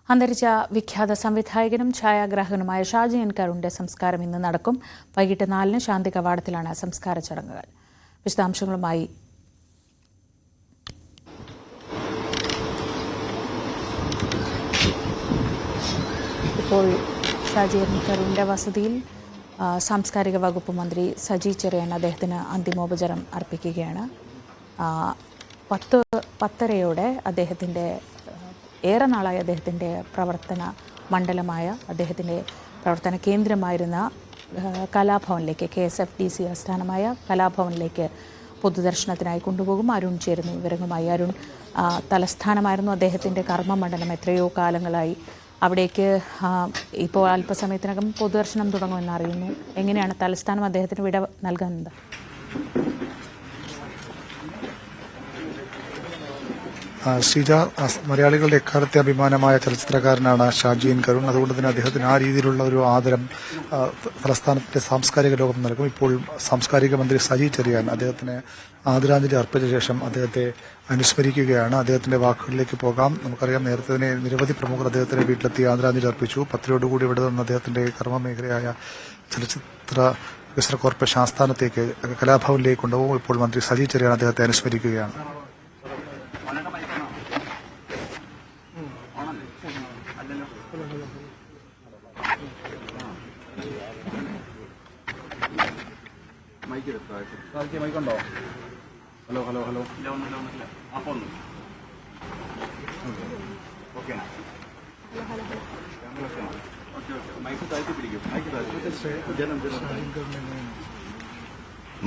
അന്തരിച്ച വിഖ്യാത സംവിധായകനും ഛായാഗ്രാഹകനുമായ ഷാജി എൻ കരുണിന്റെ സംസ്കാരം ഇന്ന് നടക്കും. വൈകിട്ട് 4-ന് ശാന്തി കവാടത്തിലാണ് സംസ്കാര ചടങ്ങുകൾ. വിശദാംശങ്ങളുമായി ഇപ്പോൾ ഷാജി എൻ കരുണിന്റെ വസതിയിൽ സാംസ്കാരിക വകുപ്പ് മന്ത്രി സജി ചെറിയാൻ അദ്ദേഹത്തിന് അന്തിമോപചാരം അർപ്പിക്കുകയാണ്. 10:10 അദ്ദേഹത്തിൻ്റെ ഏറെ നാളായി അദ്ദേഹത്തിൻ്റെ പ്രവർത്തന മണ്ഡലമായ അദ്ദേഹത്തിൻ്റെ പ്രവർത്തന കേന്ദ്രമായിരുന്ന കലാഭവനിലേക്ക് KSFDC ആസ്ഥാനമായ കലാഭവനിലേക്ക് പൊതുദർശനത്തിനായി കൊണ്ടുപോകും. അരുൺ ചേരുന്നു വിവരങ്ങളുമായി. അരുൺ, തലസ്ഥാനമായിരുന്നു അദ്ദേഹത്തിൻ്റെ കർമ്മമണ്ഡലം. എത്രയോ കാലങ്ങളായി അവിടേക്ക് ഇപ്പോൾ അല്പസമയത്തിനകം പൊതുദർശനം തുടങ്ങുമെന്ന് അറിയുന്നു. എങ്ങനെയാണ് തലസ്ഥാനം അദ്ദേഹത്തിന് വിട നൽകുന്നത്? ശ്രീജ, മലയാളികളുടെ എക്കാലത്തെ അഭിമാനമായ ചലച്ചിത്രകാരനാണ് ഷാജി എൻ കരുൺ. അതുകൊണ്ട് തന്നെ അദ്ദേഹത്തിന് ആ രീതിയിലുള്ള ഒരു ആദരം തലസ്ഥാനത്തെ സാംസ്കാരിക ലോകം നൽകും. ഇപ്പോൾ സാംസ്കാരിക മന്ത്രി സജി ചെറിയാൻ അദ്ദേഹത്തിന് ആദരാഞ്ജലി അർപ്പിച്ച ശേഷം അദ്ദേഹത്തെ അനുസ്മരിക്കുകയാണ്. അദ്ദേഹത്തിന്റെ വാക്കുകളിലേക്ക് പോകാം. നമുക്കറിയാം, നേരത്തെ തന്നെ നിരവധി പ്രമുഖർ അദ്ദേഹത്തിന്റെ വീട്ടിലെത്തി ആദരാഞ്ജലി അർപ്പിച്ചു. 10:00 ഇവിടെ നിന്ന് അദ്ദേഹത്തിന്റെ കർമ്മമേഖലയായ ചലച്ചിത്ര വികസന കോർപ്പറേഷൻ ആസ്ഥാനത്തേക്ക് കലാഭവനിലേക്ക് കൊണ്ടുപോകും. ഇപ്പോൾ മന്ത്രി സജി ചെറിയാൻ അദ്ദേഹത്തെ അനുസ്മരിക്കുകയാണ്. മൈക്കുണ്ടോ? ഹലോ ഹലോ ഹലോ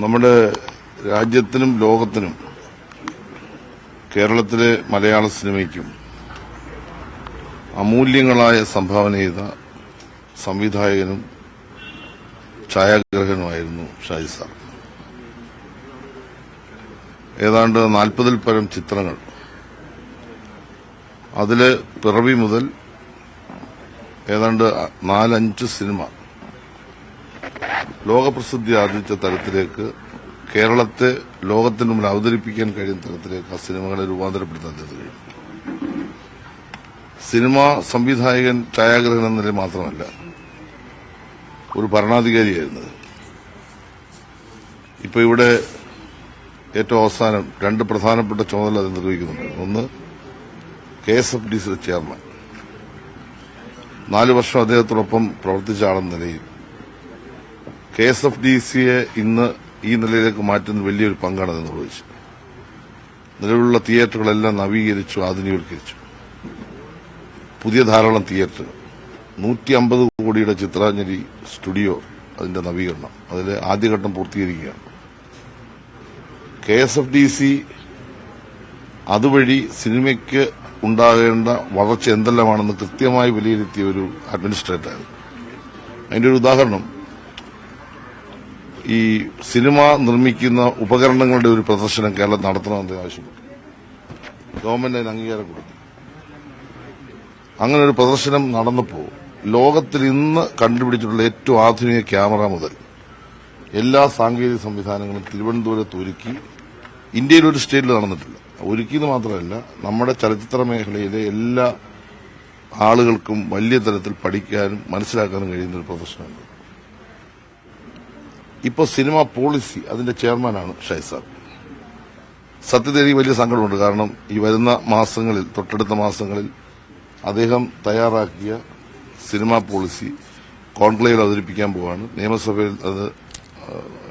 നമ്മുടെ രാജ്യത്തിനും ലോകത്തിനും കേരളത്തിലെ മലയാള സിനിമയ്ക്കും അമൂല്യങ്ങളായ സംഭാവന ചെയ്ത സംവിധായകനും ഛായാഗ്രാഹകനുമായിരുന്നു ഷാജി സാർ. ഏതാണ്ട് 40-ൽ പരം ചിത്രങ്ങൾ, അതിൽ പിറവി മുതൽ ഏതാണ്ട് 4-5 സിനിമ ലോകപ്രസിദ്ധി ആർജിച്ച തരത്തിലേക്ക് കേരളത്തെ ലോകത്തിന് മുന്നിൽ അവതരിപ്പിക്കാൻ കഴിയുന്ന തരത്തിലേക്ക് ആ സിനിമകളെ രൂപാന്തരപ്പെടുത്താൻ കഴിയും. സിനിമാ സംവിധായകൻ, ഛായാഗ്രഹകൻ എന്ന നിലയിൽ മാത്രമല്ല, ഒരു ഭരണാധികാരിയായിരുന്നത്. ഇപ്പോൾ ഇവിടെ ഏറ്റവും അവസാനം 2 പ്രധാനപ്പെട്ട ചുമതല അത് നിർവഹിക്കുന്നുണ്ട്. ഒന്ന്, KSFDC ചെയർമാൻ. 4 വർഷം അദ്ദേഹത്തോടൊപ്പം പ്രവർത്തിച്ച ആളെന്ന നിലയിൽ KSFDCയെ ഇന്ന് ഈ നിലയിലേക്ക് മാറ്റുന്ന വലിയൊരു പങ്കാണ് അത് നിർവഹിച്ചത്. നിലവിലുള്ള തിയേറ്ററുകളെല്ലാം നവീകരിച്ചു, ആധുനീകരിച്ചു. പുതിയ ധാരാളം തിയേറ്ററുകൾ, 150 കോടിയുടെ ചിത്രാഞ്ജലി സ്റ്റുഡിയോ, അതിന്റെ നവീകരണം, അതിലെ ആദ്യഘട്ടം പൂർത്തീകരിക്കുകയാണ്. KSFDC അതുവഴി സിനിമയ്ക്ക് ഉണ്ടാകേണ്ട വളർച്ച എന്തെല്ലാമാണെന്ന് കൃത്യമായി വിലയിരുത്തിയ ഒരു അഡ്മിനിസ്ട്രേറ്ററായിരുന്നു. അതിന്റെ ഒരു ഉദാഹരണം, ഈ സിനിമ നിർമ്മിക്കുന്ന ഉപകരണങ്ങളുടെ ഒരു പ്രദർശനം കേരളം നടത്തണമെന്ന് ആവശ്യപ്പെട്ടു. ഗവൺമെന്റ് അതിന് അംഗീകാരം കൊടുത്തു. അങ്ങനെ ഒരു പ്രദർശനം നടന്നപ്പോൾ ലോകത്തിൽ ഇന്ന് കണ്ടുപിടിച്ചിട്ടുള്ള ഏറ്റവും ആധുനിക ക്യാമറ മുതൽ എല്ലാ സാങ്കേതിക സംവിധാനങ്ങളും തിരുവനന്തപുരത്ത് ഒരുക്കി. ഇന്ത്യയിൽ ഒരു സ്റ്റേറ്റിൽ നടന്നിട്ടില്ല. ഒരുക്കിയത് മാത്രമല്ല, നമ്മുടെ ചലച്ചിത്ര മേഖലയിലെ എല്ലാ ആളുകൾക്കും വലിയ തരത്തിൽ പഠിക്കാനും മനസ്സിലാക്കാനും കഴിയുന്ന ഒരു പ്രദർശനമാണ്. ഇപ്പോൾ സിനിമ പോളിസി അതിന്റെ ചെയർമാനാണ് ഷാജി സാർ. സത്യത്തിൽ വലിയ സങ്കടമുണ്ട്. കാരണം ഈ വരുന്ന മാസങ്ങളിൽ, തൊട്ടടുത്ത മാസങ്ങളിൽ അദ്ദേഹം തയ്യാറാക്കിയ സിനിമാ പോളിസി കോൺക്ലേവിൽ അവതരിപ്പിക്കാൻ പോവുകയാണ്. നിയമസഭയിൽ അത്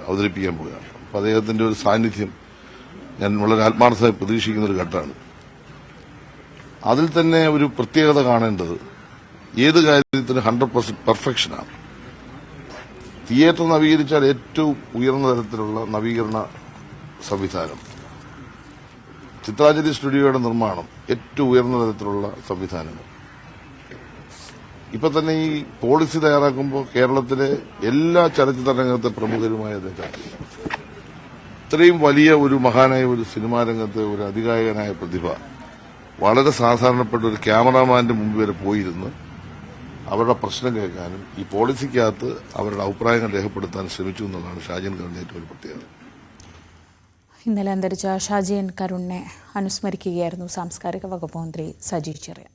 അവതരിപ്പിക്കാൻ പോവുകയാണ്. അപ്പോൾ അദ്ദേഹത്തിന്റെ ഒരു സാന്നിധ്യം ഞാൻ വളരെ ആത്മാർത്ഥമായി പ്രതീക്ഷിക്കുന്ന ഒരു ഘട്ടമാണ്. അതിൽ തന്നെ ഒരു പ്രത്യേകത കാണേണ്ടത്, ഏത് കാര്യത്തിനും 100% പെർഫെക്ഷനാണ്. തിയേറ്റർ നവീകരിച്ചാൽ ഏറ്റവും ഉയർന്ന തരത്തിലുള്ള നവീകരണ സംവിധാനം, ചിത്രാഞ്ജലി സ്റ്റുഡിയോയുടെ നിർമ്മാണം, ഏറ്റവും ഉയർന്ന തരത്തിലുള്ള സംവിധാനങ്ങൾ. ഇപ്പൊ തന്നെ ഈ പോളിസി തയ്യാറാക്കുമ്പോൾ കേരളത്തിലെ എല്ലാ ചലച്ചിത്ര രംഗത്തെ പ്രമുഖരുമായി അത് ചർച്ച ചെയ്യും. ഇത്രയും വലിയ ഒരു മഹാനായ ഒരു സിനിമാ രംഗത്തെ ഒരു അതികായകനായ പ്രതിഭ വളരെ സാധാരണപ്പെട്ട ഒരു ക്യാമറാമാന്റെ മുമ്പ് വരെ പോയിരുന്ന് അവരുടെ പ്രശ്നം കേൾക്കാനും ഈ പോളിസിക്കകത്ത് അവരുടെ അഭിപ്രായങ്ങൾ രേഖപ്പെടുത്താൻ ശ്രമിച്ചു എന്നുള്ളതാണ് ഷാജി എൻ കരുണിന്റെ ഏറ്റവും ഒരു പ്രത്യേകത. ഇന്നലെ അന്തരിച്ച ഷാജി എൻ കരുണിനെ അനുസ്മരിക്കുകയായിരുന്നു സാംസ്കാരിക വകുപ്പ് മന്ത്രി സജി ചെറിയാൻ.